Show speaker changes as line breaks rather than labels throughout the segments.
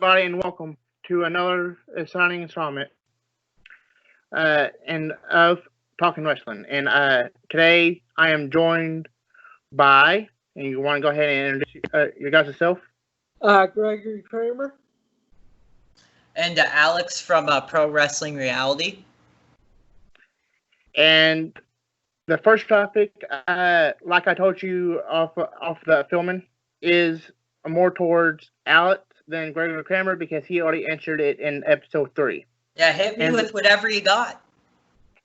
everybody, and welcome to another exciting installment and of Talking Wrestling. And today I am joined by, and you want to go ahead and introduce your guys yourself?
Gregory Kramer.
And Alex from Pro Wrestling Reality.
And the first topic, like I told you off the filming, is more towards Alex than Gregory Kramer because he already answered it in episode 3.
Yeah, hit me with whatever you got.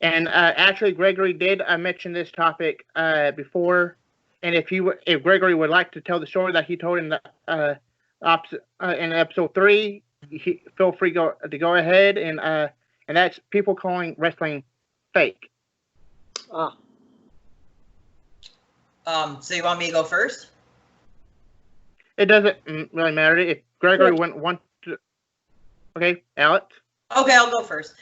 And actually, Gregory did mention this topic before. And if Gregory would like to tell the story that he told in the in episode 3, feel free to go ahead. And that's people calling wrestling fake.
So you want me to go first?
It doesn't really matter if Gregory wouldn't want to. Okay, Alex.
Okay, I'll go first.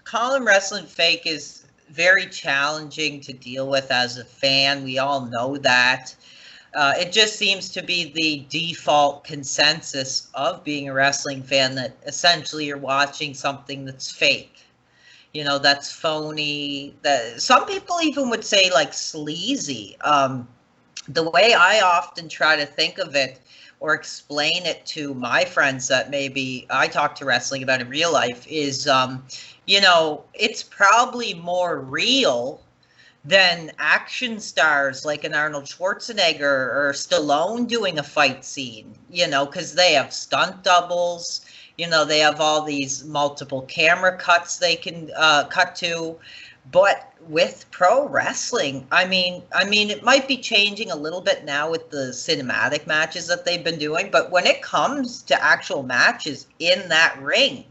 Calling wrestling fake is very challenging to deal with as a fan. We all know that. It just seems to be the default consensus of being a wrestling fan that essentially you're watching something that's fake. You know, that's phony. That some people even would say like sleazy. The way I often try to think of it or explain it to my friends that maybe I talk to wrestling about in real life is, you know, it's probably more real than action stars like an Arnold Schwarzenegger or Stallone doing a fight scene, you know, because they have stunt doubles, you know, they have all these multiple camera cuts they can cut to. But with pro wrestling, I mean, it might be changing a little bit now with the cinematic matches that they've been doing. But when it comes to actual matches in that ring,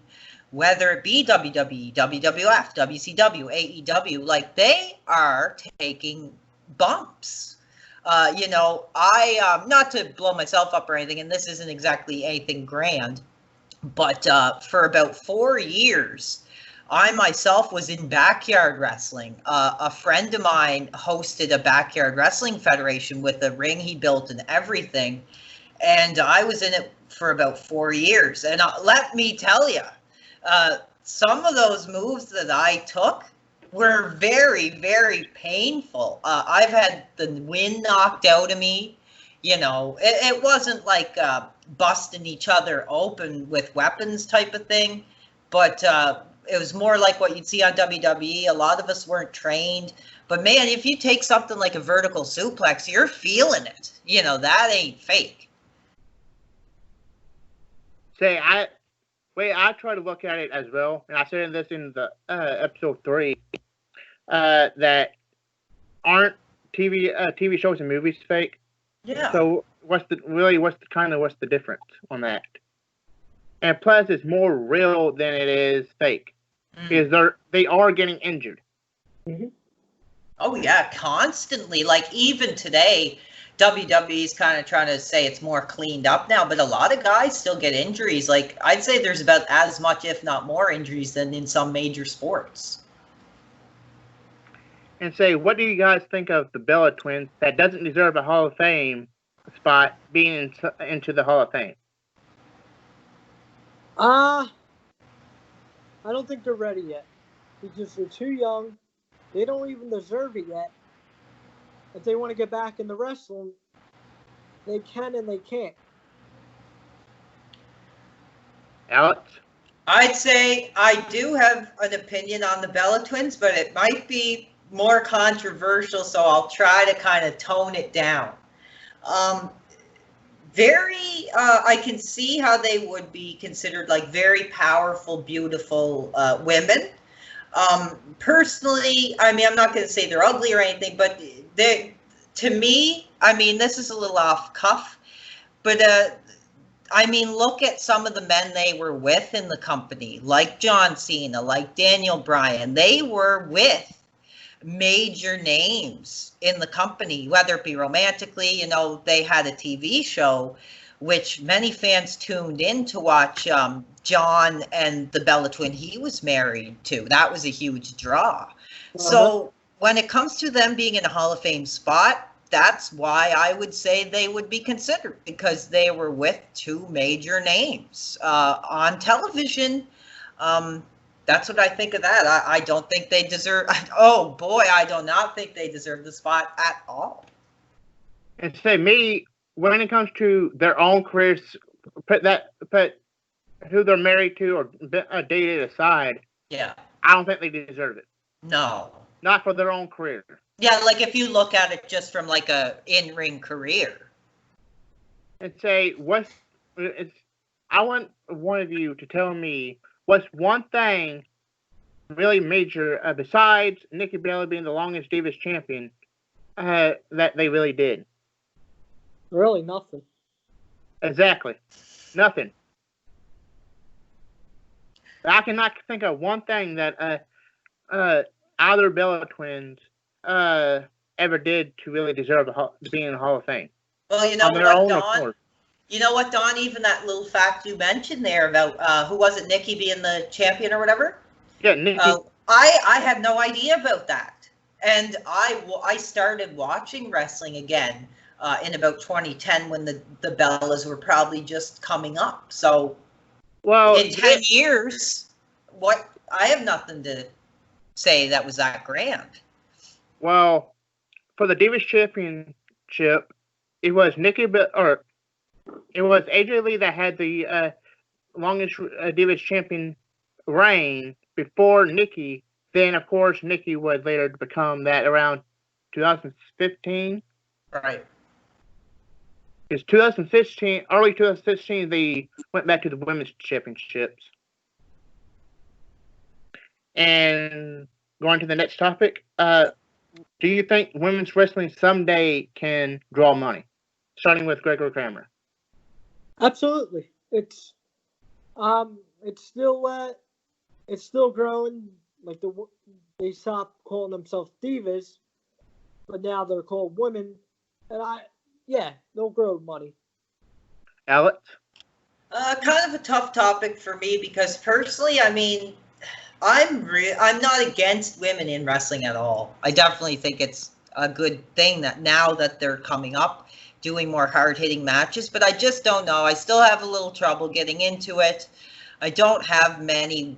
whether it be WWE, WWF, WCW, AEW, like they are taking bumps. You know, I not to blow myself up or anything, and this isn't exactly anything grand, but for about 4 years, I myself was in backyard wrestling. A friend of mine hosted a backyard wrestling federation with a ring he built and everything. And I was in it for about 4 years. And let me tell you, some of those moves that I took were very, very painful. I've had the wind knocked out of me. You know, it wasn't like busting each other open with weapons type of thing. But it was more like what you'd see on WWE. A lot of us weren't trained. But, man, if you take something like a vertical suplex, you're feeling it. You know, that ain't fake.
I try to look at it as well, and I said this in the episode 3, that aren't TV shows and movies fake?
Yeah.
So what's the difference on that? And plus, it's more real than it is fake. Because they are getting injured.
Mm-hmm.
Oh, yeah, constantly. Like, even today, WWE's kind of trying to say it's more cleaned up now, but a lot of guys still get injuries. Like, I'd say there's about as much, if not more, injuries than in some major sports.
And what do you guys think of the Bella twins that doesn't deserve a Hall of Fame spot being into the Hall of Fame?
I don't think they're ready yet because they're too young. They don't even deserve it yet. If they want to get back in the wrestling, they can and they can't.
Alex?
I'd say I do have an opinion on the Bella twins, but it might be more controversial, so I'll try to kind of tone it down. I can see how they would be considered like very powerful, beautiful women. Personally, I mean, I'm not going to say they're ugly or anything, but to me, I mean, this is a little off cuff, but I mean, look at some of the men they were with in the company, like John Cena, like Daniel Bryan. They were with major names in the company, whether it be romantically. You know, they had a TV show which many fans tuned in to watch John and the Bella twin he was married to. That was a huge draw. So when it comes to them being in a Hall of Fame spot, that's why I would say they would be considered, because they were with two major names on television. That's what I think of that. I don't think they deserve. Oh boy, I do not think they deserve the spot at all.
And say me, when it comes to their own careers, put who they're married to or dated aside.
Yeah.
I don't think they deserve it.
No.
Not for their own career.
Yeah, like if you look at it just from like a in-ring career.
And say, I want one of you to tell me what's one thing really major besides Nikki Bella being the longest Divas champion that they really did.
Really, nothing.
Exactly. Nothing. I cannot think of one thing that either Bella twins ever did to really deserve to be in the Hall of Fame.
Well, you know what, Don? You know what, Don? Even that little fact you mentioned there about who was it, Nikki being the champion or whatever?
Yeah, Nikki.
I had no idea about that, and I started watching wrestling again in about 2010 when the Bellas were probably just coming up. So, well, in 10 years, I have nothing to say that was that grand.
Well, for the Divas Championship, it was it was AJ Lee that had the longest Divas Champion reign before Nikki. Then, of course, Nikki would later become that around 2015.
Right.
Because early 2015, they went back to the Women's Championships. And going to the next topic, do you think women's wrestling someday can draw money? Starting with Gregory Kramer.
Absolutely. It's still growing. Like they stopped calling themselves divas, but now they're called women. And they'll grow money.
Alex?
Kind of a tough topic for me because personally, I mean, I'm not against women in wrestling at all. I definitely think it's a good thing that now that they're coming up, doing more hard-hitting matches, but I just don't know. I still have a little trouble getting into it. I don't have many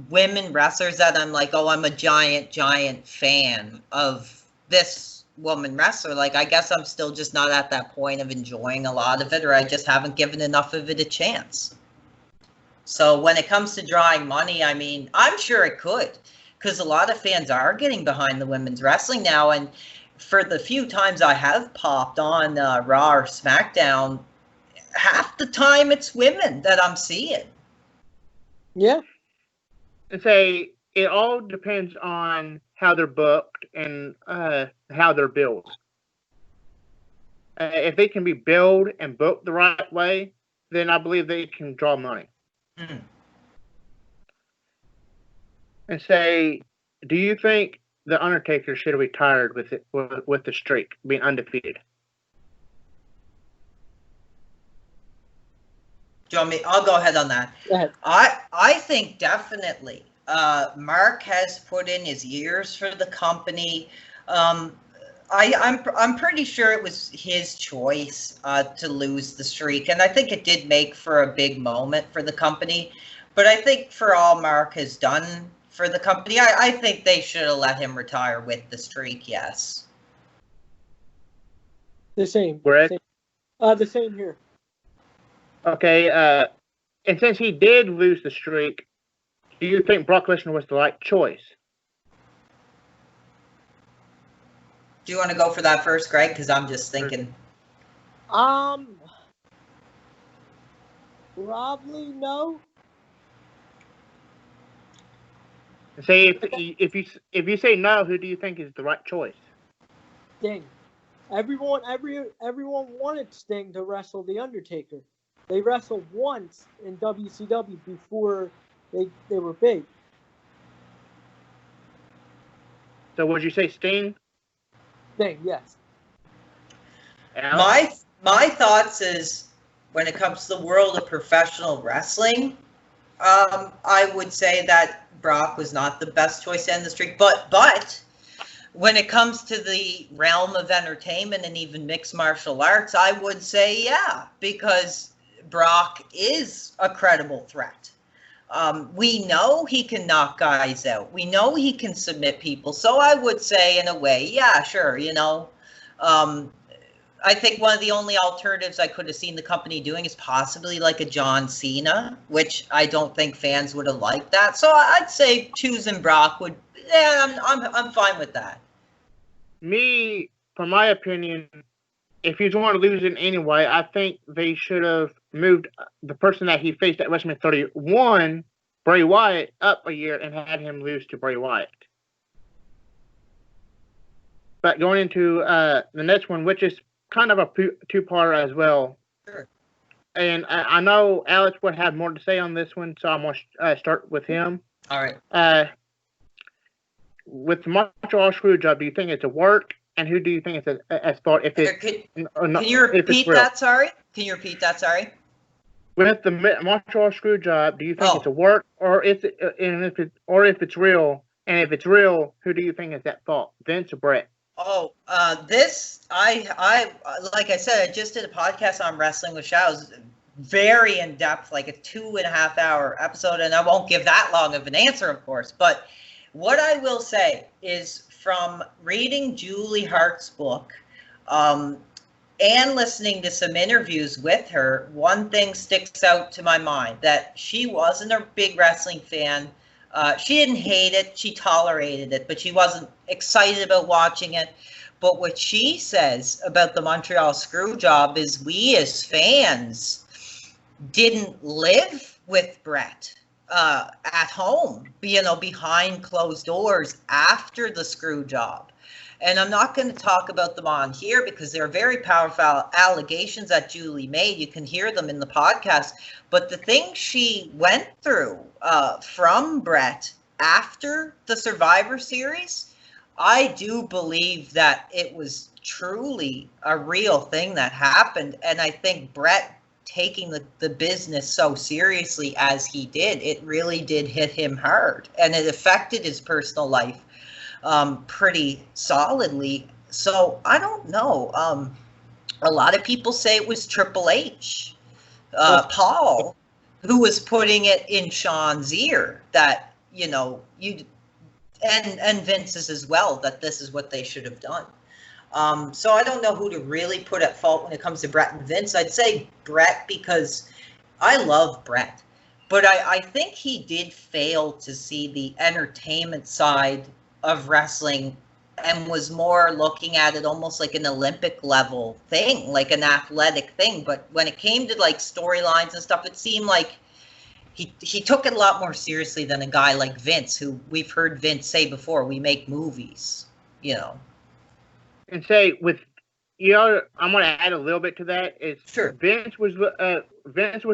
women wrestlers that I'm like, oh, I'm a giant fan of this woman wrestler. Like, I guess I'm still just not at that point of enjoying a lot of it, or I just haven't given enough of it a chance. So when it comes to drawing money, I mean, I'm sure it could, because a lot of fans are getting behind the women's wrestling now, and for the few times I have popped on Raw or SmackDown, half the time it's women that I'm seeing.
Yeah.
And say it all depends on how they're booked and how they're billed. If they can be billed and booked the right way, then I believe they can draw money.
Mm.
And say, do you think the Undertaker should have retired with the streak, being undefeated?
Do you want me? I'll go ahead on that.
Go ahead.
I think definitely. Mark has put in his years for the company. I'm pretty sure it was his choice to lose the streak, and I think it did make for a big moment for the company. But I think for all Mark has done for the company, I think they should have let him retire with the streak. Yes.
The same.
Greg?
The same here.
Okay, and since he did lose the streak, do you think Brock Lesnar was the right choice?
Do you want to go for that first, Greg? Because I'm just thinking.
Probably no.
Say if you say no, who do you think is the right choice?
Sting. Everyone wanted Sting to wrestle the Undertaker. They wrestled once in WCW before they were big.
So would you say Sting?
Sting, yes.
Alex?
My thoughts is when it comes to the world of professional wrestling, I would say that Brock was not the best choice to end the streak. But when it comes to the realm of entertainment and even mixed martial arts, I would say yeah, because Brock is a credible threat. We know he can knock guys out. We know he can submit people. So I would say, in a way, yeah, sure, you know. I think one of the only alternatives I could have seen the company doing is possibly like a John Cena, which I don't think fans would have liked that. So I'd say choosing Brock would, yeah, I'm fine with that.
Me, from my opinion, if he's going to lose it anyway, I think they should have moved the person that he faced at WrestleMania 31, Bray Wyatt, up a year and had him lose to Bray Wyatt. But going into the next one, which is kind of a two-parter as well.
Sure.
And I know Alex would have more to say on this one, so I'm going to start with him.
All right.
With the Montreal Screwjob, do you think it's a work? And who do you think it's as far if it's
Can you repeat that? Sorry. Can you repeat that? Sorry.
With the Montreal Screwjob, do you think it's a work, or if it's real? And if it's real, who do you think is at fault, Vince or Brett?
Oh, this I like I said, I just did a podcast on Wrestling with Shadows, very in depth, like a 2.5 hour episode, and I won't give that long of an answer, of course. But what I will say is, from reading Julie Hart's book, and listening to some interviews with her, one thing sticks out to my mind, that she wasn't a big wrestling fan. She didn't hate it, she tolerated it, but she wasn't excited about watching it. But what she says about the Montreal Screwjob is we as fans didn't live with Brett at home, you know, behind closed doors after the Screwjob. And I'm not going to talk about them on here because they're very powerful allegations that Julie made. You can hear them in the podcast. But the thing she went through from Brett after the Survivor Series, I do believe that it was truly a real thing that happened. And I think Brett taking the business so seriously as he did, it really did hit him hard. And it affected his personal life pretty solidly. So I don't know. A lot of people say it was Triple H, Paul, who was putting it in Shawn's ear that, you know, and Vince's as well, that this is what they should have done. So I don't know who to really put at fault when it comes to Brett and Vince. I'd say Brett because I love Brett, but I think he did fail to see the entertainment side of wrestling and was more looking at it almost like an Olympic level thing, like an athletic thing. But when it came to like storylines and stuff, it seemed like he took it a lot more seriously than a guy like Vince, who we've heard Vince say before, we make movies, you know.
And say with, you know, I'm going to add a little bit to that. Is
sure.
Vince was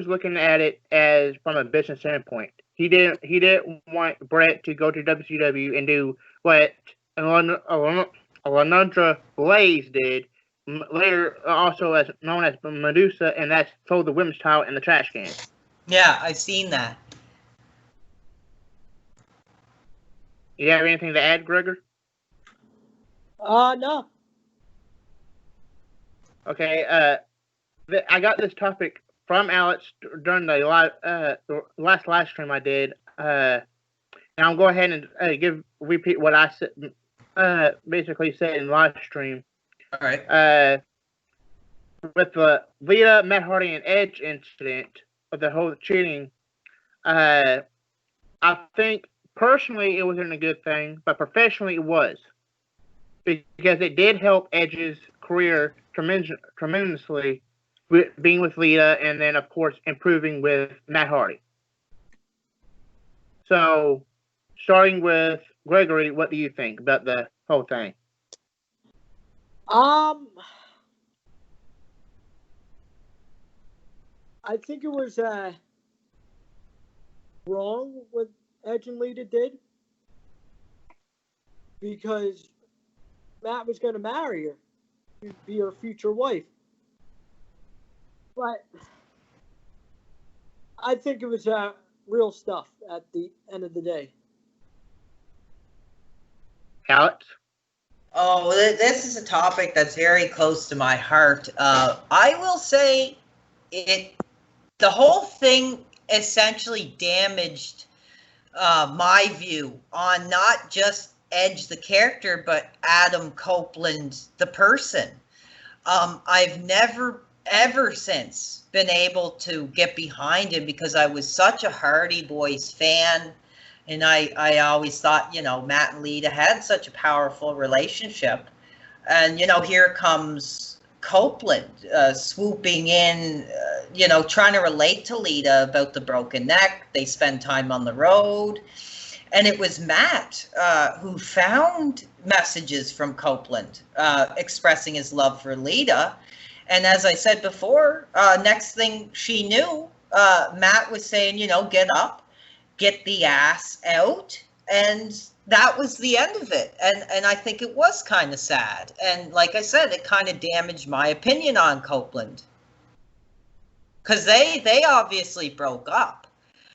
looking at it as from a business standpoint. He didn't want Brett to go to WCW and do what Alundra Blaze did later, also as known as Medusa, and that's throw the women's title in the trash can.
Yeah, I've seen that.
You have anything to add, Gregory?
No. Okay,
I got this topic from Alex during the last live stream I did. And I'll go ahead and repeat what I said, basically said in live stream.
All right.
With the Lita, Matt Hardy, and Edge incident of the whole cheating, I think personally it wasn't a good thing, but professionally it was, because it did help Edge's career tremendously, being with Lita, and then of course improving with Matt Hardy. So, starting with Gregory, what do you think about the whole thing?
I think it was wrong what Edge and Lita did, because Matt was going to marry her, to be her future wife. But I think it was real stuff at the end of the day.
Alex?
Oh, this is a topic that's very close to my heart. I will say the whole thing essentially damaged my view on not just Edge the character, but Adam Copeland the person. I've never, ever since been able to get behind him because I was such a Hardy Boys fan. And I always thought, Matt and Lita had such a powerful relationship. And, here comes Copeland swooping in, trying to relate to Lita about the broken neck. They spend time on the road. And it was Matt who found messages from Copeland expressing his love for Lita. And as I said before, next thing she knew, Matt was saying, get up, get the ass out. And that was the end of it. And I think it was kind of sad. And like I said, it kind of damaged my opinion on Copeland. Because they obviously broke up.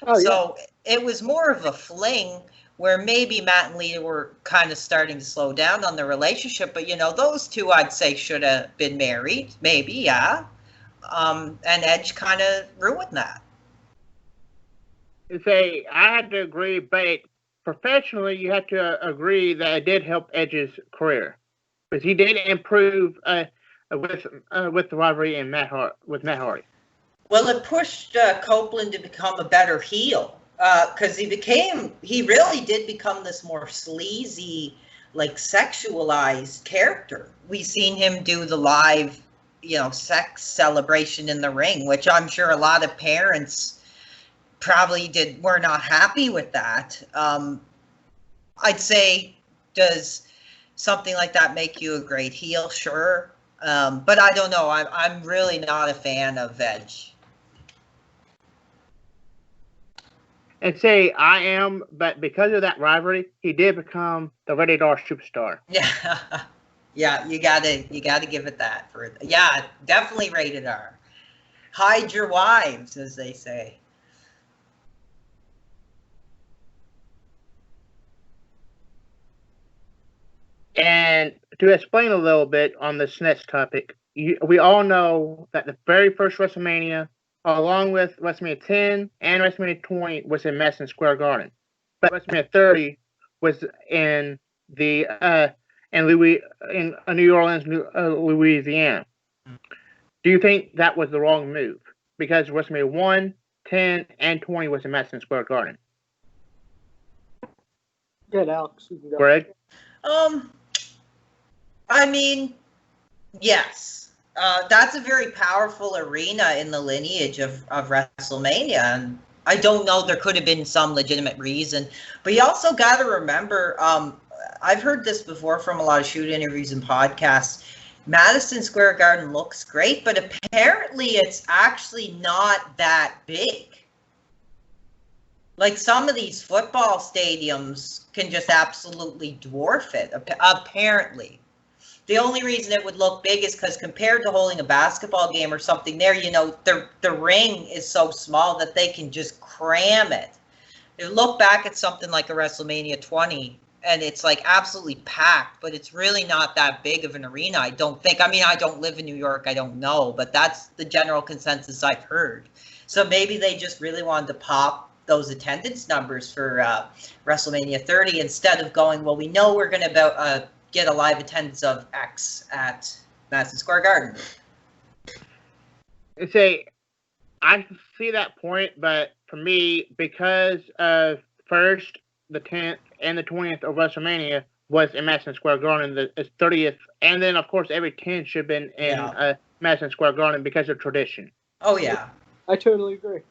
Oh, so it was more of a fling where maybe Matt and Lita were kind of starting to slow down on their relationship. But, those two I'd say should have been married. Maybe, yeah. And Edge kind of ruined that.
I had to agree, but professionally, you have to agree that it did help Edge's career. Because he did improve with the rivalry and with Matt Hardy.
Well, it pushed Copeland to become a better heel. Because he really did become this more sleazy, like sexualized character. We seen him do the live, sex celebration in the ring, which I'm sure a lot of parents probably were not happy with that. I'd say, does something like that make you a great heel? Sure. But I don't know. I'm really not a fan of Edge.
And say I am, but because of that rivalry, he did become the rated R superstar.
Yeah, yeah, you gotta give it that. Yeah, definitely rated R. Hide your wives, as they say.
And to explain a little bit on this next topic, we all know that the very first WrestleMania, along with WrestleMania 10 and WrestleMania 20, was in Madison Square Garden. But WrestleMania 30 was in New Orleans, Louisiana. Do you think that was the wrong move? Because WrestleMania 1, 10, and 20 was in Madison Square Garden.
Good, Alex. You can go.
Greg?
I mean, yes. That's a very powerful arena in the lineage of WrestleMania. And I don't know, there could have been some legitimate reason. But you also got to remember, I've heard this before from a lot of shoot interviews and podcasts. Madison Square Garden looks great, but apparently it's actually not that big. Like some of these football stadiums can just absolutely dwarf it, apparently. The only reason it would look big is because compared to holding a basketball game or something there, the ring is so small that they can just cram it. You look back at something like a WrestleMania 20, and it's like absolutely packed, but it's really not that big of an arena, I don't think. I mean, I don't live in New York, I don't know, but that's the general consensus I've heard. So maybe they just really wanted to pop those attendance numbers for WrestleMania 30 instead of going, well, we know we're going to get a live attendance of X at Madison Square Garden.
I see that point, but for me, because of first, the 10th, and the 20th of WrestleMania was in Madison Square Garden, the 30th, and then, of course, every 10 should have been in Madison Square Garden because of tradition.
Oh, yeah.
I totally agree.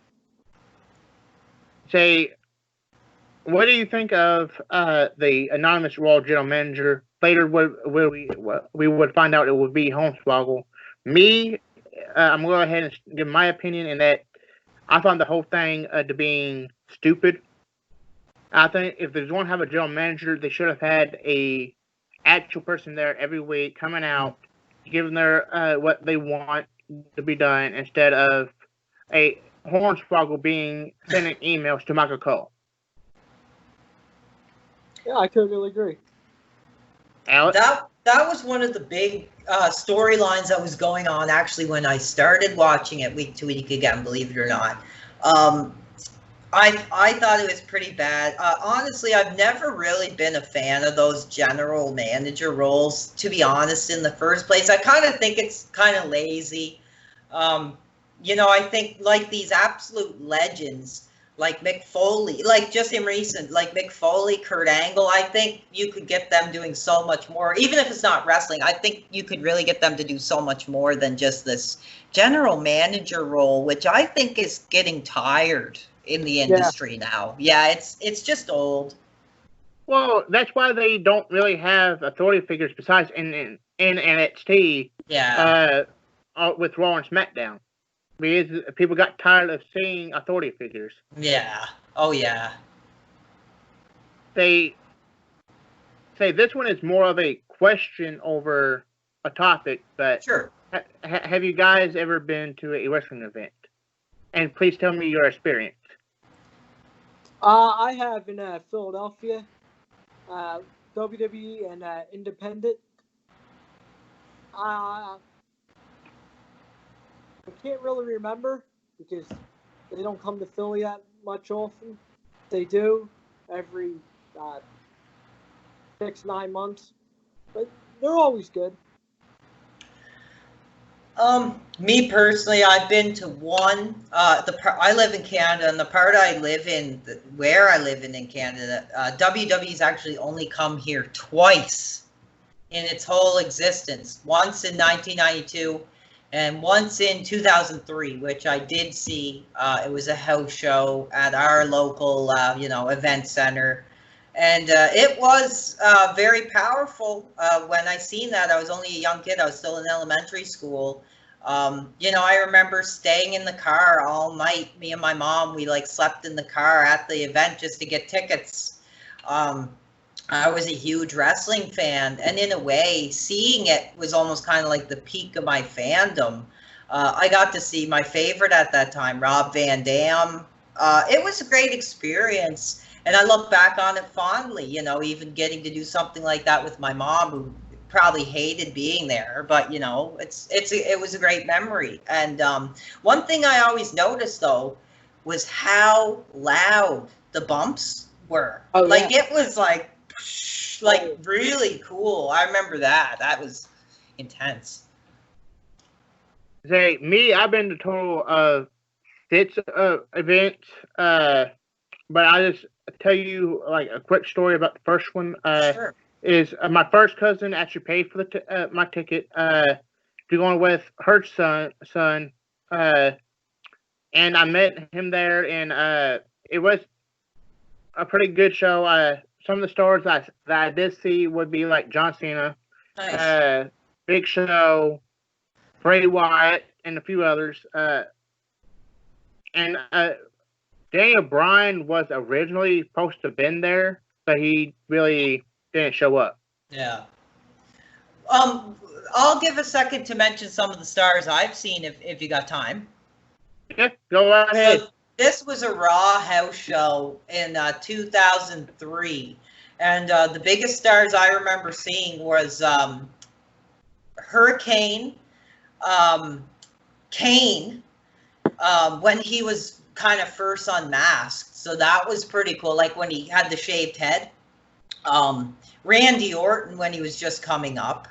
What do you think of the anonymous Raw general manager? Later, we would find out it would be Hornswoggle. Me, I'm going to go ahead and give my opinion in that I found the whole thing to being stupid. I think if they're going to have a general manager, they should have had a actual person there every week coming out, giving their what they want to be done instead of a Hornswoggle being sending emails to Michael Cole.
Yeah, I totally agree.
That that was one of the big storylines that was going on actually when I started watching it week to week again, believe it or not. I thought it was pretty bad. Honestly, I've never really been a fan of those general manager roles, to be honest, in the first place. I kind of think it's kind of lazy. I think like these absolute legends, like Mick Foley, like just in recent, like Mick Foley, Kurt Angle, I think you could get them doing so much more. Even if it's not wrestling, I think you could really get them to do so much more than just this general manager role, which I think is getting tired in the industry now. Yeah, it's just old.
Well, that's why they don't really have authority figures besides in NXT.
Yeah.
With Raw and SmackDown, because people got tired of seeing authority figures.
Yeah. Oh yeah.
They say this one is more of a question over a topic, but
sure.
Have you guys ever been to a wrestling event? And please tell me your experience.
I have in Philadelphia, WWE and Independent. I can't really remember because they don't come to Philly that much often. They do every 6-9 months, but they're always good.
Me personally, I've been to one. I live in Canada, and the part I live in, where I live in Canada, WWE's actually only come here twice in its whole existence. Once in 1992, and once in 2003, which I did see. It was a house show at our local, event center. And it was very powerful. When I seen that, I was only a young kid. I was still in elementary school. I remember staying in the car all night. Me and my mom, we slept in the car at the event just to get tickets. I was a huge wrestling fan, and in a way, seeing it was almost kind of like the peak of my fandom. I got to see my favorite at that time, Rob Van Dam. It was a great experience. And I look back on it fondly, even getting to do something like that with my mom, who probably hated being there, but it was a great memory. And one thing I always noticed though was how loud the bumps were.
Oh,
It was really cool. I remember that. That was intense.
I've been to total of 6 events, but I just tell you a quick story about the first one.
Sure.
Is my first cousin actually paid for my ticket to go with her son, and I met him there, and it was a pretty good show. Some of the stars that I did see would be like John Cena,
Nice.
Big Show, Bray Wyatt, and a few others. And Daniel Bryan was originally supposed to have been there, but he really didn't show up.
Yeah. I'll give a second to mention some of the stars I've seen if you got time.
Yeah, go ahead.
So this was a Raw house show in 2003, and the biggest stars I remember seeing was Hurricane, Kane, when he was kind of first unmasked, so that was pretty cool. Like when he had the shaved head. Randy Orton when he was just coming up.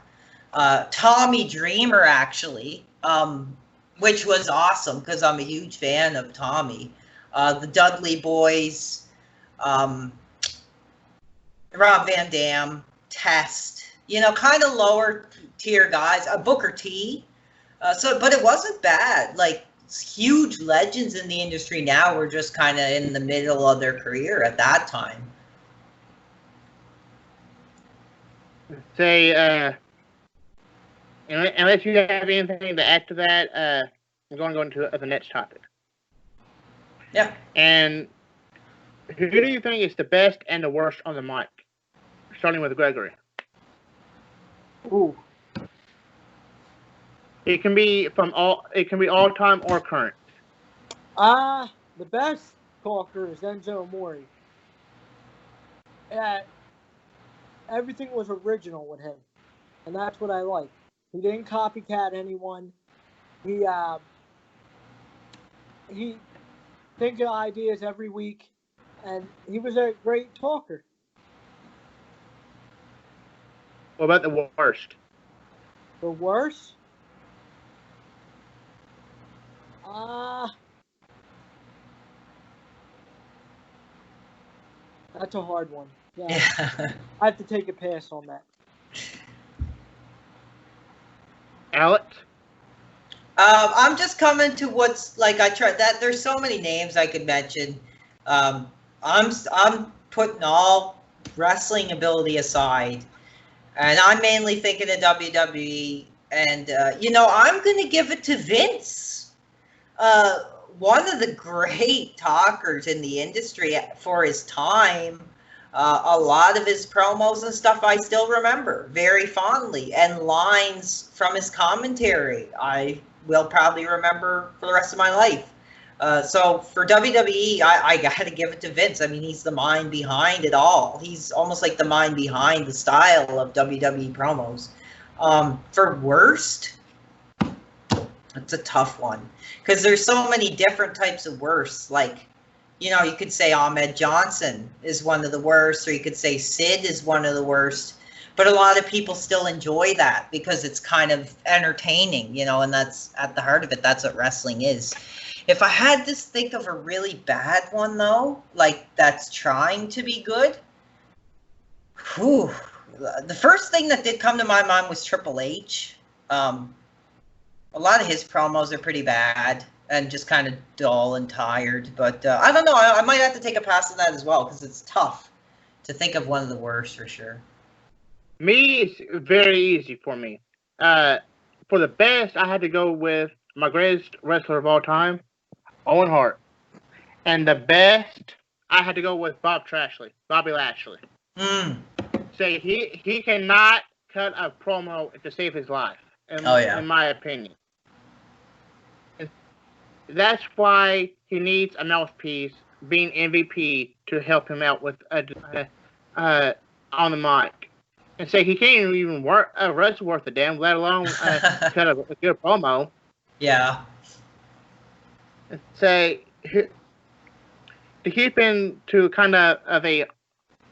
Tommy Dreamer actually, which was awesome because I'm a huge fan of Tommy. The Dudley Boys, Rob Van Dam, Test, kind of lower tier guys. Booker T. But it wasn't bad. Huge legends in the industry now were just kind of in the middle of their career at that time.
Unless you have anything to add to that, I'm going to go into the next topic.
Yeah.
And who do you think is the best and the worst on the mic? Starting with Gregory.
Ooh.
It can be all time or current.
The best talker is Enzo Amore. Everything was original with him. and that's what I like. He didn't copycat anyone. He think of ideas every week, and he was a great talker.
What about the worst?
The worst? That's a hard one. Yeah. I have to take a pass on that.
Alex?
I'm just coming to what's like I tried that. There's so many names I could mention. I'm putting all wrestling ability aside, and I'm mainly thinking of WWE. And I'm going to give it to Vince. One of the great talkers in the industry for his time. A lot of his promos and stuff I still remember very fondly, and lines from his commentary I will probably remember for the rest of my life. So for WWE, I got to give it to Vince. I mean, he's the mind behind it all. He's almost like the mind behind the style of WWE promos. For worst, it's a tough one because there's so many different types of worst. Like, you could say Ahmed Johnson is one of the worst, or you could say Sid is one of the worst. But a lot of people still enjoy that because it's kind of entertaining, and that's at the heart of it. That's what wrestling is. If I had to think of a really bad one, though, like that's trying to be good, the first thing that did come to my mind was Triple H. A lot of his promos are pretty bad and just kind of dull and tired. But I don't know. I might have to take a pass on that as well because it's tough to think of one of the worst for sure.
Me, it's very easy for me. For the best, I had to go with my greatest wrestler of all time, Owen Hart. And the best, I had to go with Bobby Lashley. Say he cannot cut a promo to save his life, in my opinion. That's why he needs a mouthpiece, being MVP, to help him out with on the mic. And say he can't even wrestle worth a damn, let alone cut a good promo.
Yeah.
And say to keep into kind of a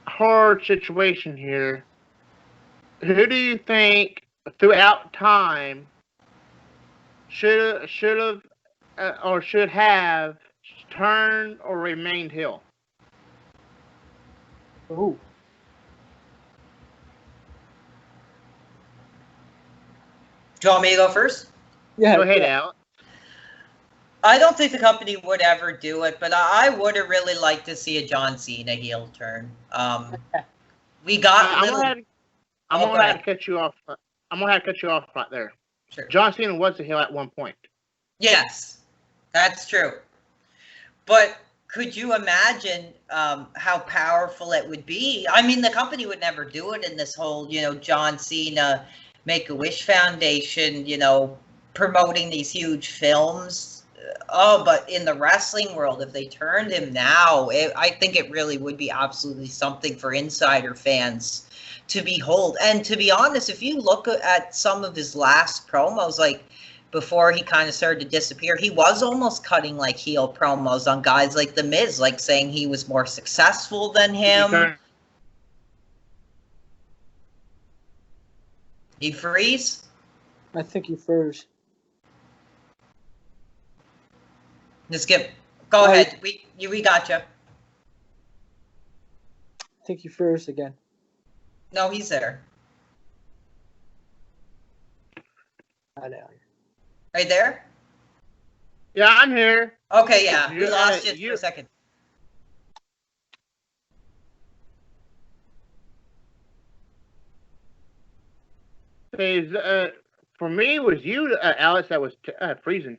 hard situation here, who do you think throughout time should have turned or remained heel?
Ooh.
Do you want me to go first?
Yeah.
Go ahead, Alex.
I don't think the company would ever do it, but I would have really liked to see a John Cena heel turn. We got.
I'm gonna have to cut you off. I'm gonna have to cut you off right there.
Sure.
John Cena was a heel at one point.
Yes, that's true. But could you imagine how powerful it would be? I mean, the company would never do it in this whole, John Cena Make-A-Wish Foundation, promoting these huge films. But in the wrestling world, if they turned him now, I think it really would be absolutely something for insider fans to behold. And to be honest, if you look at some of his last promos, like before he kind of started to disappear, he was almost cutting like heel promos on guys like The Miz, like saying he was more successful than him. He freeze?
I think he froze.
Just go ahead. We got you.
I think he froze again.
No, he's there.
I know.
Are you there?
Yeah, I'm here.
Okay, yeah. We lost you for a second.
For me, it was you, Alex, that was freezing.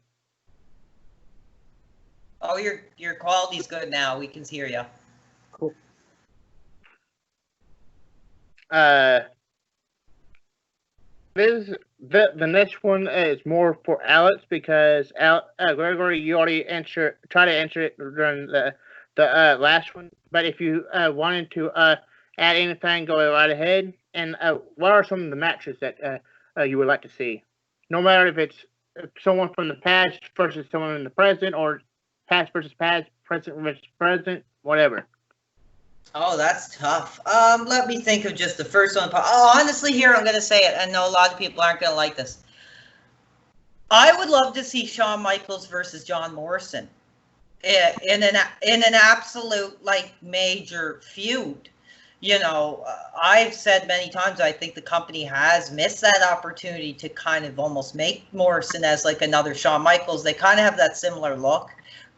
Oh, your quality's good now. We can hear you.
Cool.
The next one is more for Alex because Gregory, you already tried to answer it during the last one. But if you wanted to add anything, go right ahead. And what are some of the matches that you would like to see? No matter if it's someone from the past versus someone in the present, or past versus past, present versus present, whatever.
Oh, that's tough. Let me think of just the first one. Oh, honestly, here I'm going to say it. I know a lot of people aren't going to like this. I would love to see Shawn Michaels versus John Morrison in an absolute like major feud. You know, I've said many times I think the company has missed that opportunity to kind of almost make Morrison as like another Shawn Michaels. They kind of have that similar look,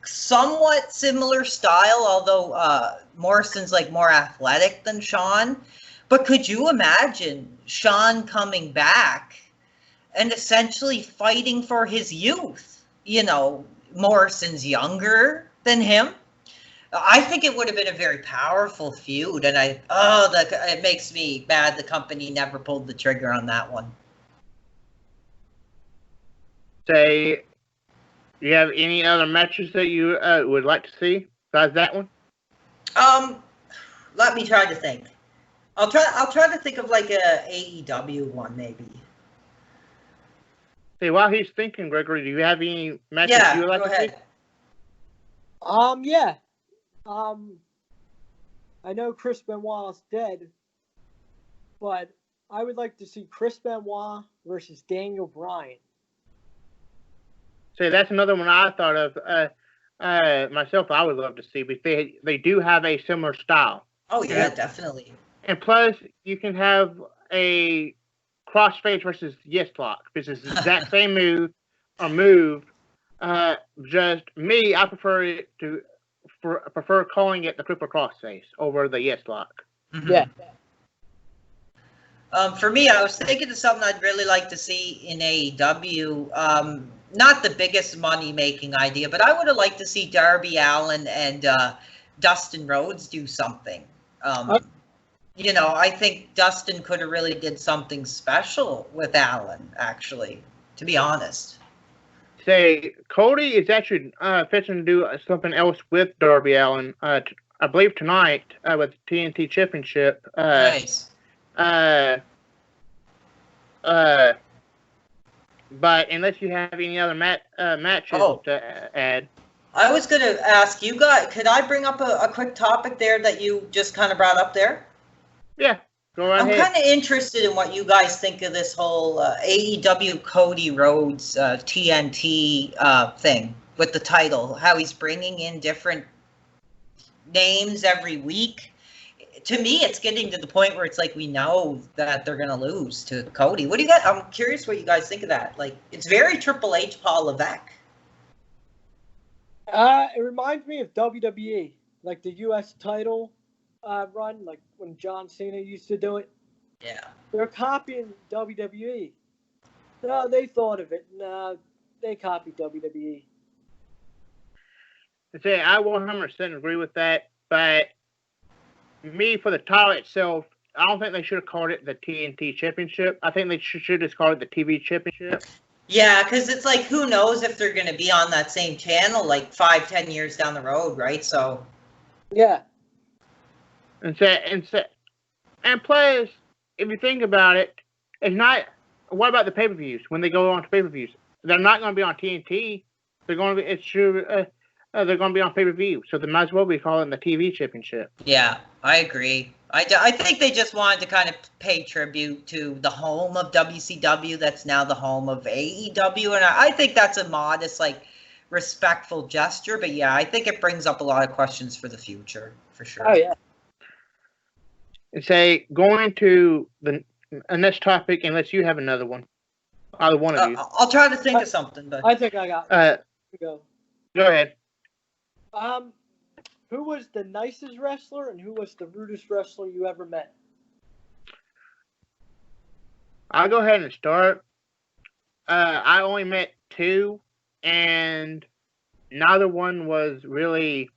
somewhat similar style, although Morrison's like more athletic than Shawn. But could you imagine Shawn coming back and essentially fighting for his youth? You know, Morrison's younger than him. I think it would have been a very powerful feud, and it makes me mad the company never pulled the trigger on that one.
Say, do you have any other matches that you would like to see besides that one?
Let me try to think. I'll try to think of like a AEW one maybe.
See, while he's thinking, Gregory, do you have any matches you would like to see?
Yeah. I know Chris Benoit's dead, but I would like to see Chris Benoit versus Daniel Bryan.
See, that's another one I thought of. Myself, I would love to see, because they do have a similar style.
Oh yeah, definitely.
And plus, you can have a crossface versus yes lock, because it's the exact same move. Just me, I prefer calling it the triple crossface over the yes lock.
Mm-hmm. Yeah.
For me, I was thinking of something I'd really like to see in AEW. Not the biggest money-making idea, but I would have liked to see Darby Allin and Dustin Rhodes do something. You know, I think Dustin could have really did something special with Allin, actually, to be honest.
Say, Cody is actually fixing to do something else with Darby Allin, I believe tonight, with the TNT Championship.
Nice.
But unless you have any other matches to add.
I was going to ask you guys, could I bring up a quick topic there that you just kind of brought up there?
Yeah, go right ahead.
I'm kind of interested in what you guys think of this whole AEW Cody Rhodes TNT thing with the title, how he's bringing in different names every week. To me, it's getting to the point where it's like we know that they're going to lose to Cody. What do you guys? I'm curious what you guys think of that. Like, it's very Triple H, Paul Levesque.
It reminds me of WWE, like the U.S. title run, like when John Cena used to do it.
Yeah.
They're copying WWE. No, they thought of it. No, they copied WWE.
Say, I 100% agree with that, but me, for the title itself, I don't think they should have called it the TNT Championship. I think they should just call it the TV Championship.
Yeah, because it's like, who knows if they're going to be on that same channel like 5-10 years down the road, right? So,
yeah.
And plus, if you think about it, it's not. What about the pay-per-views when they go on to pay-per-views? They're not going to be on TNT. They're going to be. It's true. They're going to be on pay-per-view, so they might as well be calling the TV Championship.
Yeah, I agree. I think they just wanted to kind of pay tribute to the home of WCW that's now the home of AEW, and I think that's a modest, like, respectful gesture. But yeah, I think it brings up a lot of questions for the future, for sure.
Oh, yeah.
And say, going to the next topic, unless you have another one. Either one of you.
I'll try to think of something. But
I think I got
go ahead.
Who was the nicest wrestler and who was the rudest wrestler you ever met?
I'll go ahead and start. I only met two, and neither one was really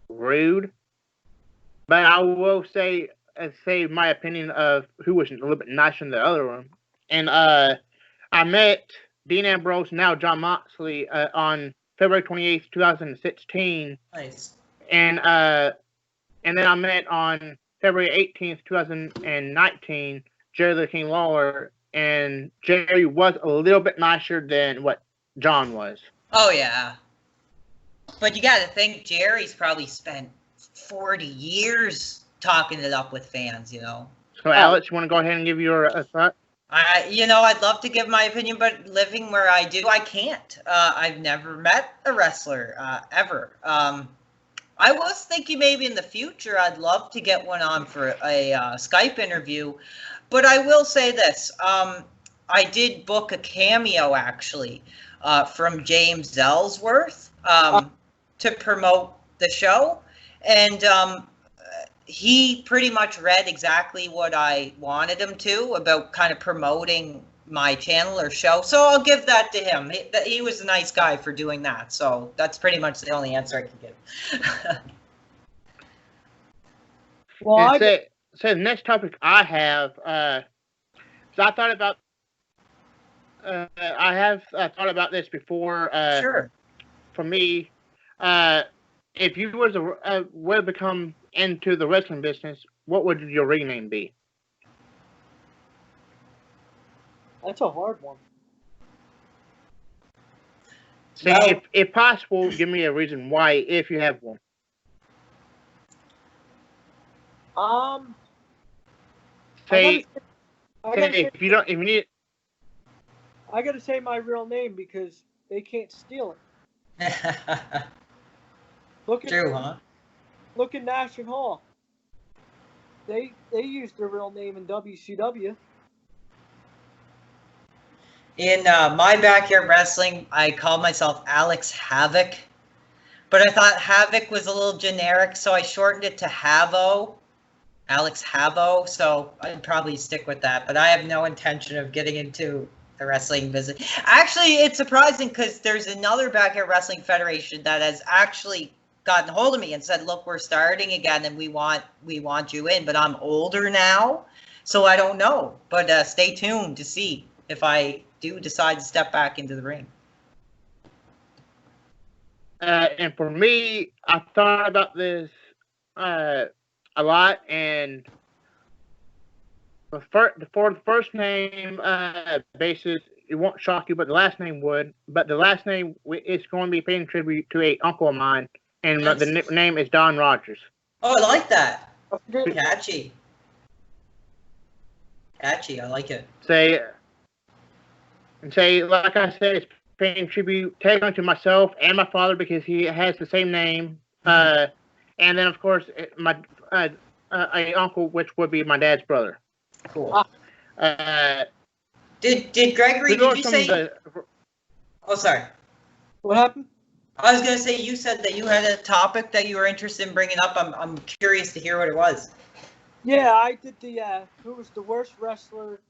rude. But I will say my opinion of who was a little bit nicer than the other one. And I met Dean Ambrose, now Jon Moxley, on February 28th, 2016.
Nice.
And then I met on February 18th, 2019, Jerry the King Lawler, and Jerry was a little bit nicer than what John was.
Oh, yeah. But you got to think, Jerry's probably spent 40 years talking it up with fans, you know.
So, Alex, you want to go ahead and give your thought?
I'd love to give my opinion, but living where I do, I can't. I've never met a wrestler, ever. I was thinking maybe in the future I'd love to get one on for a Skype interview, but I will say this. I did book a cameo, actually, from James Ellsworth to promote the show, and he pretty much read exactly what I wanted him to about kind of promoting my channel or show. So I'll give that to him. He was a nice guy for doing that. So that's pretty much the only answer I can give.
Well, so the next topic I have, so I thought about, I have thought about this before.
Sure.
For me, if you were to become into the wrestling business, what would your ring name be?
That's a hard one.
Say, if possible, give me a reason why, if you have one. Say, if you need.
I gotta say my real name because they can't steal it.
True, huh?
Look at Nash and Hall. They used their real name in WCW.
In my backyard wrestling, I called myself Alex Havoc, but I thought Havoc was a little generic, so I shortened it to Havo. Alex Havo, so I'd probably stick with that, but I have no intention of getting into the wrestling business. Actually, it's surprising because there's another backyard wrestling federation that has actually gotten a hold of me and said, look, we're starting again and we want you in, but I'm older now, so I don't know. But stay tuned to see if I do decide to step back into the ring.
And for me, I thought about this a lot, and for the first name basis, it won't shock you, but the last name would. But the last name is going to be paying tribute to a uncle of mine, and nice. The name is Don Rogers.
Oh, I like that. Catchy. I like it.
Say, like I said, it's paying tribute technically to myself and my father because he has the same name. Mm-hmm. And then, of course, my a uncle, which would be my dad's brother.
Cool. Did Gregory? Did you say? Oh, sorry.
What happened?
I was gonna say you said that you had a topic that you were interested in bringing up. I'm curious to hear what it was.
Yeah, I did the who was the worst wrestler,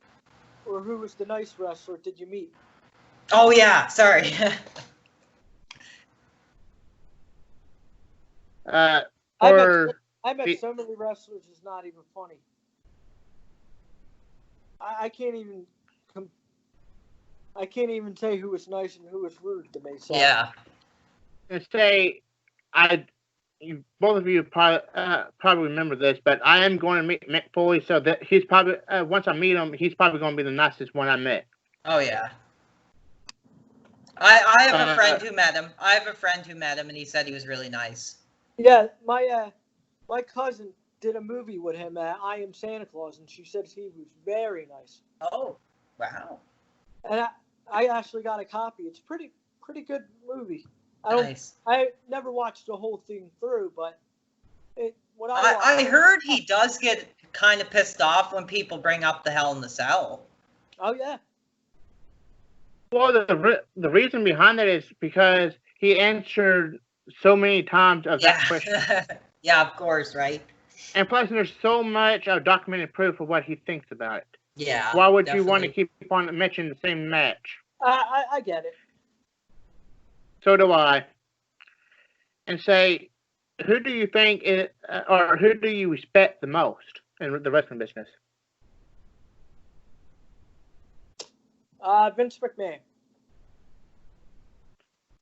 or who was the nice wrestler? Did you meet?
Oh yeah, sorry.
I met so many wrestlers, it's not even funny. I can't even say who was nice and who was rude to me. So.
Yeah.
And say, both of you probably remember this, but I am going to meet Mick Foley, so that he's probably once I meet him, he's probably going to be the nicest one I met.
Oh yeah. I have a friend who met him. I have a friend who met him, and he said he was really nice.
Yeah, my cousin did a movie with him, I Am Santa Claus, and she said he was very nice.
Oh, wow.
And I actually got a copy. It's pretty good movie. I never watched the whole thing through, but when
I heard he does get kind of pissed off when people bring up the Hell in the Cell.
Oh yeah.
Well, the reason behind that is because he answered so many times of that question.
Yeah, of course, right?
And plus, there's so much documented proof of what he thinks about it.
Yeah.
Why would you want to keep on mentioning the same match?
I get it.
So do I. And say, who do you think or who do you respect the most in the wrestling business?
Vince McMahon.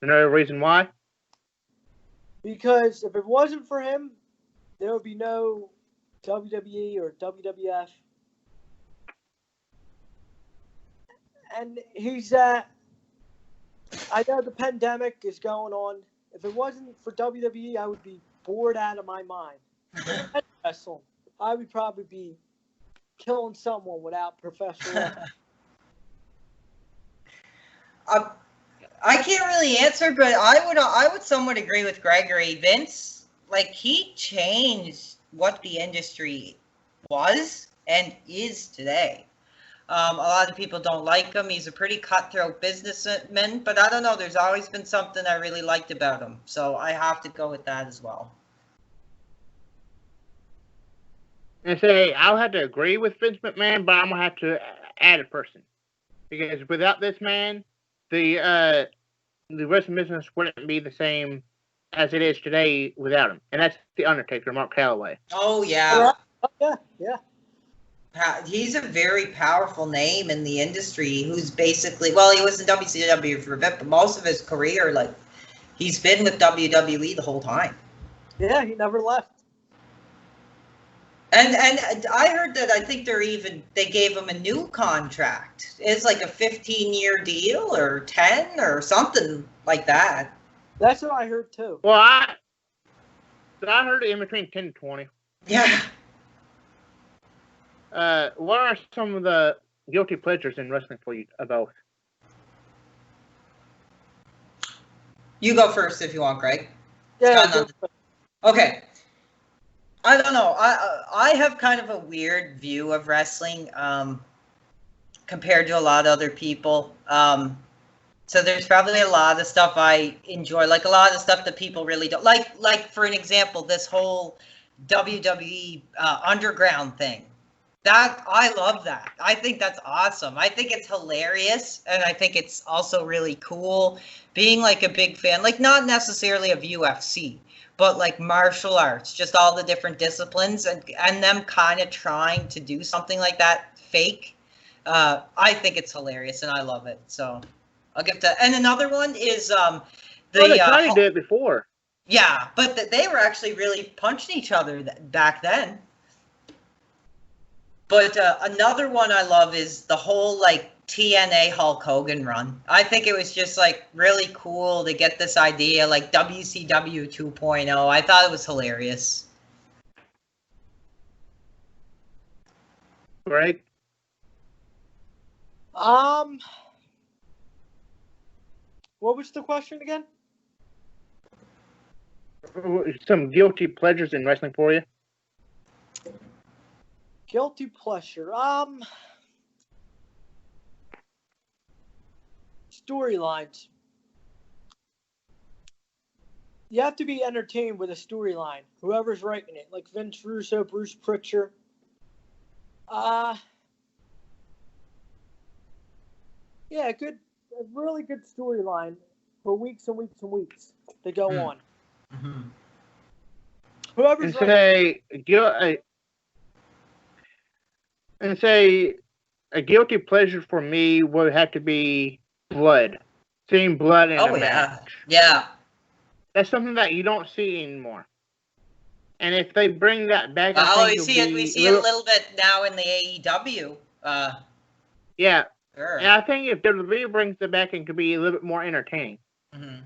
No reason why?
Because if it wasn't for him, there would be no WWE or WWF. And he's I know the pandemic is going on. If it wasn't for WWE, I would be bored out of my mind. Wrestling, I would probably be killing someone without professional.
I can't really answer, but I would somewhat agree with Gregory. Vince, like, he changed what the industry was and is today. A lot of people don't like him. He's a pretty cutthroat businessman, but I don't know. There's always been something I really liked about him, so I have to go with that as well.
And say I'll have to agree with Vince McMahon, but I'm gonna have to add a person because without this man, the wrestling business wouldn't be the same as it is today without him, and that's the Undertaker, Mark Calloway.
Oh yeah,
yeah.
He's a very powerful name in the industry. Who's basically, well, he was in WCW for a bit, but most of his career, like, he's been with WWE the whole time.
Yeah, he never left.
And I heard that I think they gave him a new contract. It's like a 15-year deal or 10 or something like that.
That's what I heard too.
Well, I heard it in between 10 and 20.
Yeah.
What are some of the guilty pleasures in wrestling for you both?
You go first if you want, Greg.
Yeah.
Okay. I don't know. I have kind of a weird view of wrestling compared to a lot of other people. So there's probably a lot of stuff I enjoy, like a lot of stuff that people really don't like. Like, for an example, this whole WWE underground thing. That I love that. I think that's awesome. I think it's hilarious, and I think it's also really cool. Being like a big fan, like not necessarily of UFC, but like martial arts, just all the different disciplines, and them kind of trying to do something like that fake. I think it's hilarious, and I love it. So I'll give that. And another one is
they kind of did it before.
Yeah, but they were actually really punching each other back then. But another one I love is the whole like TNA Hulk Hogan run. I think it was just like really cool to get this idea, like WCW 2.0. I thought it was hilarious.
Right?
What was the question again?
Some guilty pleasures in wrestling for you?
Guilty pleasure. Storylines. You have to be entertained with a storyline. Whoever's writing it, like Vince Russo, Bruce Pritchard. Yeah, a really good storyline for weeks and weeks and weeks to go on.
Mm-hmm.
Whoever's
say a guilty pleasure for me would have to be blood. Seeing blood in a match.
Yeah.
That's something that you don't see anymore. And if they bring that back,
we see it a little bit now in the AEW.
Yeah.
Sure.
And I think if WWE brings it back, it could be a little bit more entertaining.
Mm-hmm.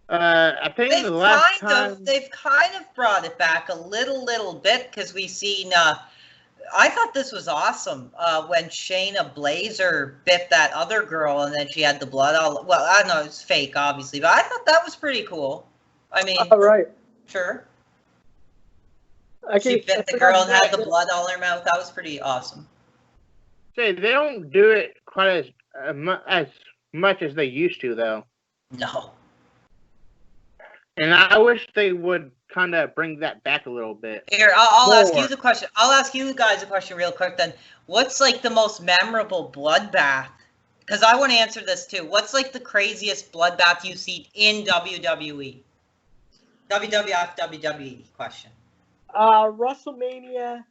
I think
they've kind of brought it back a little bit because we've seen. I thought this was awesome when Shayna Blazer bit that other girl and then she had the blood all. Well, I don't know, it's fake, obviously, but I thought that was pretty cool. I mean,
right.
Sure. She bit the girl and had the blood all in her mouth. That was pretty awesome.
Say they don't do it quite as much as they used to, though.
No.
And I wish they would kind of bring that back a little bit.
Here, I'll ask you the question. I'll ask you guys a question real quick then. What's like the most memorable bloodbath? Because I want to answer this too. What's like the craziest bloodbath you've seen in WWE? WWF, WWE question.
WrestleMania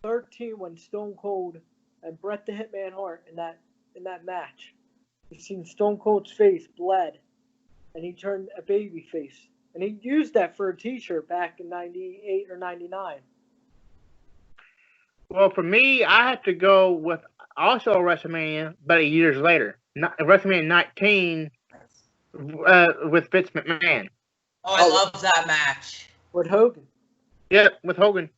13 when Stone Cold and Bret the Hitman Hart in that match. You seen Stone Cold's face bled, and he turned a baby face and he used that for a T-shirt back in '98 or '99.
Well, for me, I have to go with also WrestleMania, but years later. WrestleMania 19 with Vince McMahon.
Oh, I love that match.
With Hogan.
Yep, with Hogan.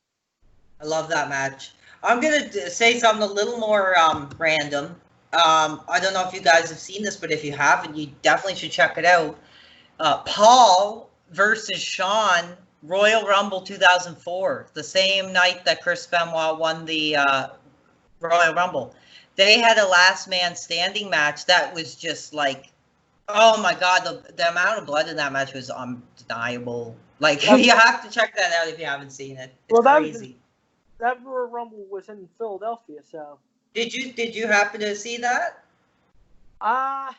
I love that match. I'm going to say something a little more random. I don't know if you guys have seen this, but if you haven't, you definitely should check it out. Paul versus Shawn, Royal Rumble 2004, the same night that Chris Benoit won the Royal Rumble. They had a last man standing match that was just like, oh my God, the amount of blood in that match was undeniable. Like, you have to check that out if you haven't seen it. It's crazy.
That Royal Rumble was in Philadelphia, so.
Did you happen to see that?
I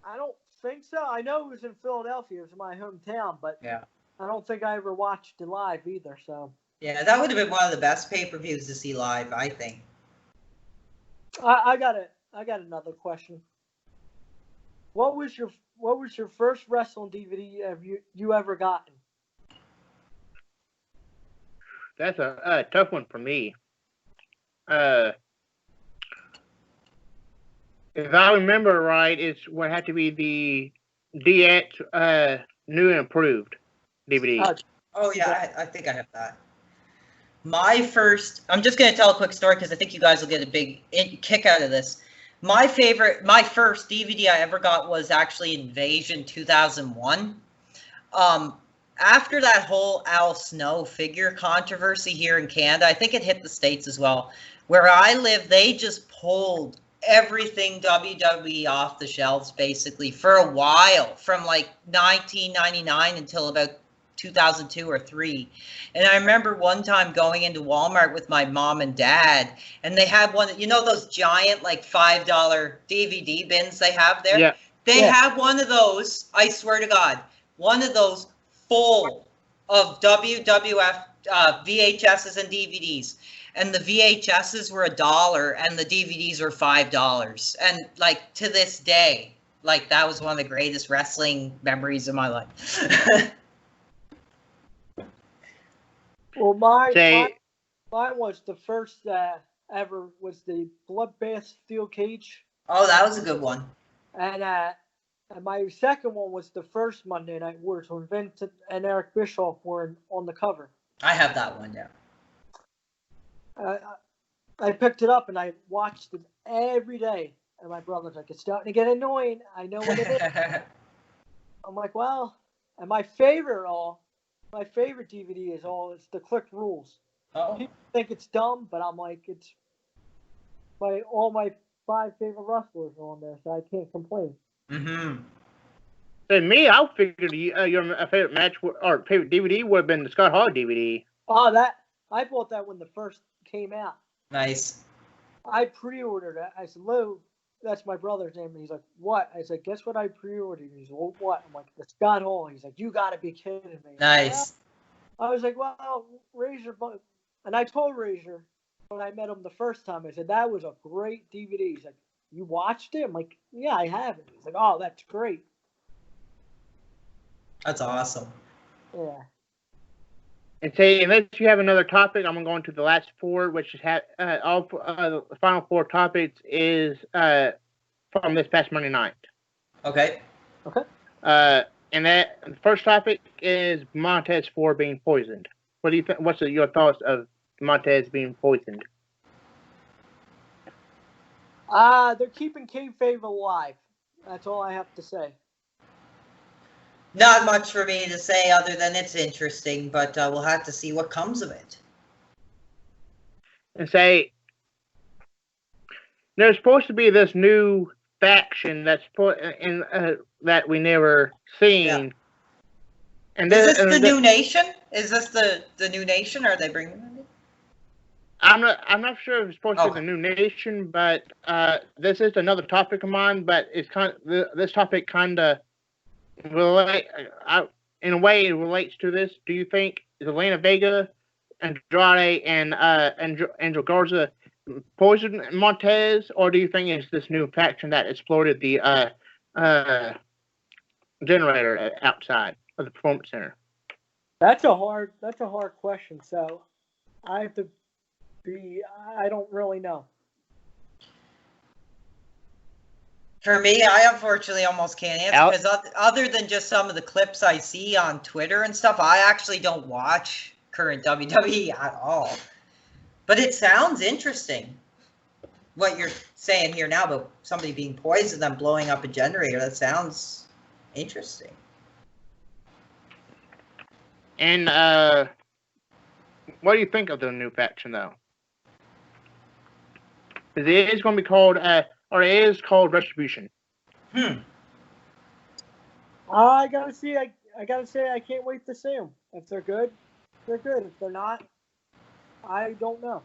don't think so. I know it was in Philadelphia. It was my hometown, but yeah. I don't think I ever watched it live either, so.
Yeah, that would have been one of the best pay-per-views to see live, I think.
I got another question. What was your first wrestling DVD have you ever gotten?
That's a tough one for me. If I remember right, it would have to be the DX New and Improved DVD.
Oh yeah, I think I have that. My first, I'm just going to tell a quick story because I think you guys will get a big kick out of this. My first DVD I ever got was actually Invasion 2001. After that whole Al Snow figure controversy here in Canada, I think it hit the States as well. Where I live, they just pulled everything WWE off the shelves basically for a while, from like 1999 until about 2002 or 3. And I remember one time going into Walmart with my mom and dad, and they had one, you know, those giant like $5 DVD bins they have there?
Yeah.
They have one of those, I swear to God, one of those full of WWF VHSs and DVDs. And the VHSs were $1 and the DVDs were $5. And like to this day, like that was one of the greatest wrestling memories of my life.
Well, mine was the first ever was the Bloodbath steel cage.
Oh, that was a good one.
And my second one was the first Monday Night Wars when Vince and Eric Bischoff were on the cover.
I have that one, yeah.
I picked it up and I watched it every day. And my brother's like, it's starting to get annoying. I know what it is. I'm like, well, and my favorite DVD it's the Click Rules.
Oh.
People think it's dumb, but I'm like, it's all my 5 favorite wrestlers are on there, so I can't complain.
Mm-hmm.
And me, I figured your favorite match or favorite DVD would have been the Scott Hall DVD.
Oh, I bought that when the first came out.
Nice.
I pre-ordered it. I said, Lou, that's my brother's name. And he's like, what? I said, guess what I pre-ordered? He's like, well, what? I'm like, the Scott Hall. He's like, you got to be kidding me.
Nice.
I was like, well, Razor. And I told Razor when I met him the first time, I said, that was a great DVD. He's like, you watched it? I'm like, yeah, I have it. He's like, oh, that's great.
That's awesome.
Yeah.
And say, unless you have another topic, I'm going to go into the last 4, which is the final 4 topics is from this past Monday night.
Okay.
And that the first topic is Montes 4 being poisoned. What do you think? What's your thoughts of Montes being poisoned?
They're keeping kayfabe alive. That's all I have to say.
Not much for me to say other than it's interesting, but we'll have to see what comes of it.
And say, there's supposed to be this new faction that's put in that we never seen. Yeah.
And is this the new nation? Is this the new nation? Are they bringing it in?
I'm not sure if it's supposed to be the new nation, but this is another topic of mine. But it's this topic kind of relate. In a way, it relates to this. Do you think Zelina Vega, Andrade, and Angel Garza poisoned Montes, or do you think it's this new faction that exploded the generator outside? of the Performance Center?
That's a hard question. So I have to I don't really know.
For me, I unfortunately almost can't answer because other than just some of the clips I see on Twitter and stuff, I actually don't watch current WWE at all. But it sounds interesting, what you're saying here now about somebody being poisoned and blowing up a generator. That sounds interesting.
And what do you think of the new faction, though? Because it is going to be called, or it is called Retribution.
I gotta say, I can't wait to see them. If they're good, they're good. If they're not, I don't know.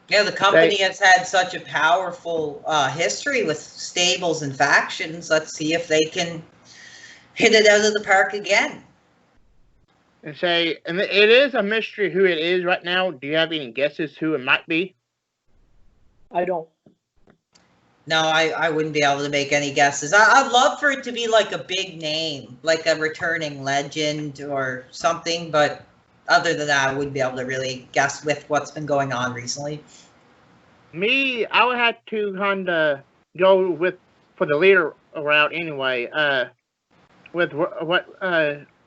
Yeah, the company has had such a powerful history with stables and factions. Let's see if they can hit it out of the park again.
And it is a mystery who it is right now. Do you have any guesses who it might be?
I don't.
No, I wouldn't be able to make any guesses. I'd love for it to be like a big name, like a returning legend or something, but other than that, I wouldn't be able to really guess with what's been going on recently.
Me, I would have to kind of go for the leader route anyway. With what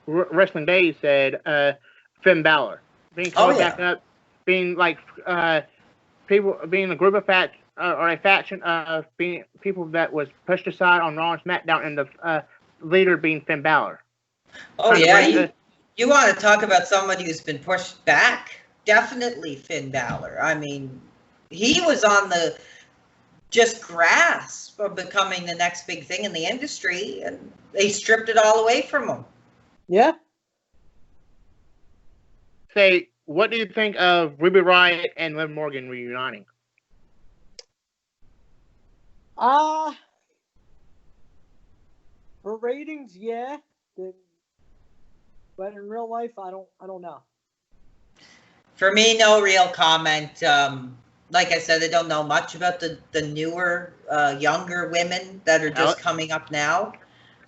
Wrestling Days said, Finn Balor being called back up, being like people being a group of or a faction of being people that was pushed aside on Raw and SmackDown, and the leader being Finn Balor.
Oh yeah, you want to talk about somebody who's been pushed back? Definitely Finn Balor. I mean, he was on the just grasp of becoming the next big thing in the industry, and they stripped it all away from him.
Yeah.
Say, what do you think of Ruby Riott and Liv Morgan reuniting?
For ratings, yeah. But in real life, I don't know.
For me, no real comment. Like I said, I don't know much about the newer, younger women that are just coming up now.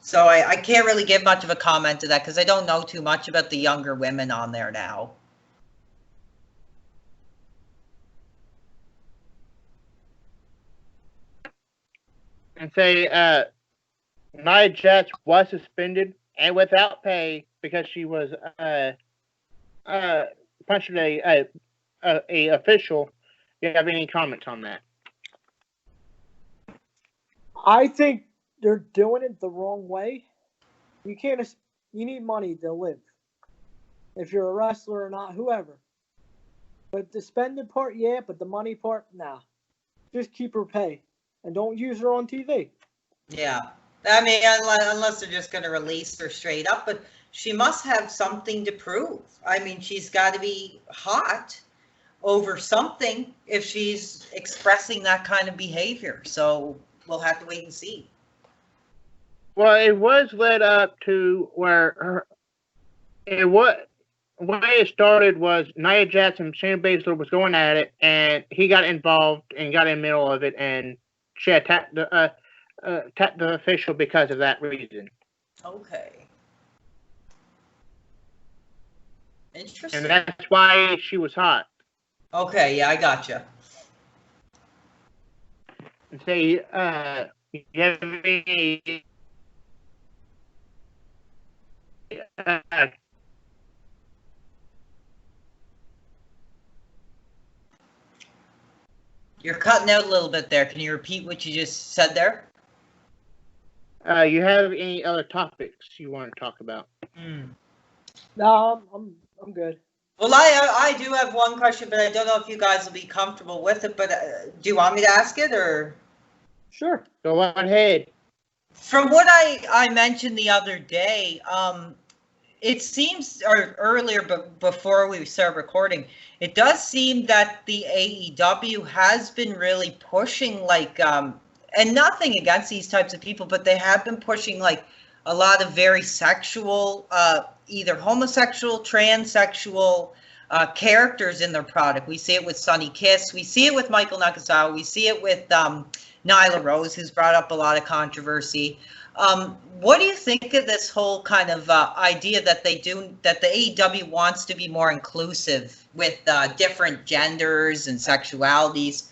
So I can't really give much of a comment to that because I don't know too much about the younger women on there now.
And say, Nia Jax was suspended and without pay because she was punching a official. Do you have any comments on that?
I think they're doing it the wrong way. You need money to live. If you're a wrestler or not, whoever. But the spending part, yeah, but the money part, nah. Just keep her pay. And don't use her on TV. Yeah.
I mean, unless they're just going to release her straight up. But she must have something to prove. I mean, she's got to be hot over something if she's expressing that kind of behavior. So we'll have to wait and see.
Well, it was led up to where the way it started was Nia Jax and Shayna Baszler was going at it, and he got involved and got in the middle of it, and she attacked the official because of that reason.
Okay. Interesting.
And that's why she was hot.
Okay, yeah, I gotcha.
And say, you have any
You're cutting out a little bit there. Can you repeat what you just said there?
You have any other topics you want to talk about?
No, I'm good.
Well, I do have one question, but I don't know if you guys will be comfortable with it. But do you want me to ask it, or?
Sure.
Go ahead.
From what I mentioned the other day, it seems, or earlier, but before we start recording, it does seem that the AEW has been really pushing, like, and nothing against these types of people, but they have been pushing, like, a lot of very sexual, either homosexual, transsexual characters in their product. We see it with Sonny Kiss. We see it with Michael Nakazawa. We see it with Nyla Rose, who's brought up a lot of controversy. What do you think of this whole kind of idea that the AEW wants to be more inclusive with different genders and sexualities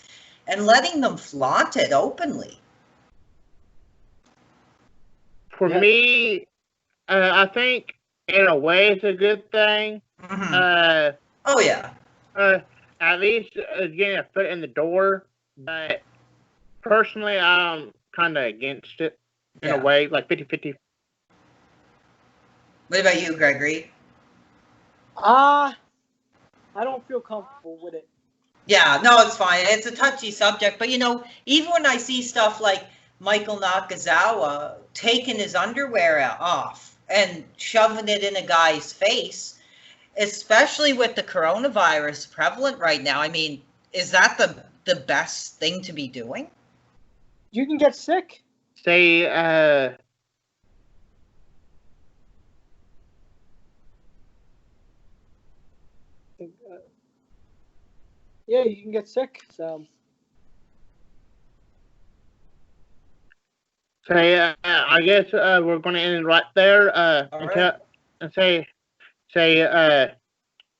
and letting them flaunt it openly?
For me, I think in a way it's a good thing.
Mm-hmm. Oh yeah.
At least getting a foot in the door, but personally, I'm kind of against it in a way, like 50-50.
What about you, Gregory?
I don't feel comfortable with it.
Yeah, no, it's fine. It's a touchy subject, but even when I see stuff like Michael Nakazawa taking his underwear off and shoving it in a guy's face, especially with the coronavirus prevalent right now, I mean, is that the best thing to be doing?
You can get sick.
Say,
yeah, you can get sick. So.
I guess we're going to end it right there. And say,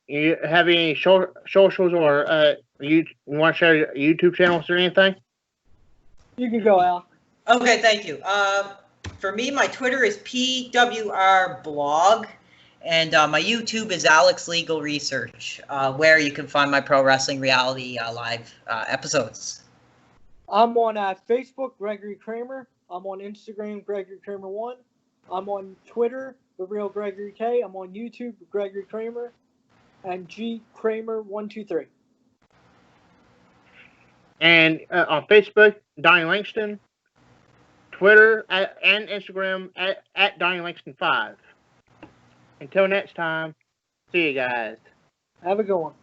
you have any socials or you want to share your YouTube channels or anything?
You can go, Al.
Okay, thank you. For me, my Twitter is PWRblog, and my YouTube is Alex Legal Research, where you can find my Pro Wrestling Reality live episodes.
I'm on Facebook, Gregory Kramer. I'm on Instagram, Gregory Kramer 1. I'm on Twitter, The Real Gregory K. I'm on YouTube, Gregory Kramer, and G Kramer 123.
And on Facebook, Donnie Langston. Twitter and Instagram at Donnie Langston 5. Until next time, see you guys.
Have a good one.